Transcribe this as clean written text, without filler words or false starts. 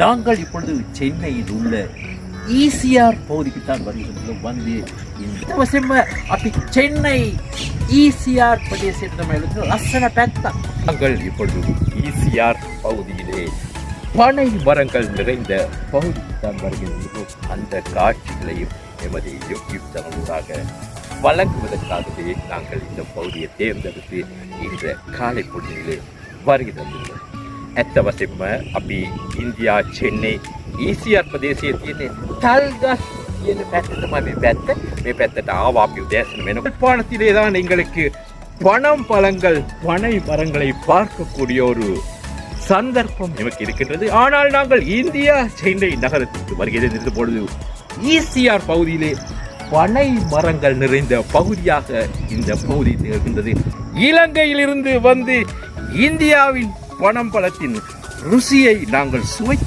நாங்கள் இப்பொழுது சென்னையில் உள்ள ஈசிஆர் பகுதிக்கு தான் வருகின்றோம். வந்து இந்த வசம் அப்படி சென்னை ஈசிஆர் பிரதேசத்தில் லசன பேத்தா நாங்கள் இப்பொழுது ஈசிஆர் பகுதியிலே பனை மரங்கள் நிறைந்த பகுதிக்கு தான் வருகின்றோம். அந்த காட்சிகளையும் எமது யூடியூப் சேனலூடாக வழங்குவதற்காகவே நாங்கள் இந்த பகுதியை தேர்ந்தெடுத்து இந்த காலை பொழுதிலே வருகின்றோம். ඇත්ත වශයෙන්ම අපි ඉන්දියා චෙන්නයි ඊසිආර් ප්‍රදේශයේ තියෙන තල්ගස් කියන පැත්ත තමයි මේ පැත්තට ආවා අපි උදෑසන වෙනකොට පානතිலே தான் எங்களுக்கு பனம் பழங்கள் பனை மரங்களை பார்க்கக்கூடிய ஒரு சந்தர்ப்பம் நமக்கு இருக்கின்றது. ஆனால் நாங்கள் இந்தியா சென்னை நகரத்திற்கு வருகிறது பொழுது ஈசிஆர் பகுதியிலே பனை மரங்கள் நிறைந்த பகுதியாக இந்த பகுதி இருக்கின்றது. இலங்கையிலிருந்து வந்து இந்தியாவின் பனம் பழத்தின் ருசியை நாங்கள்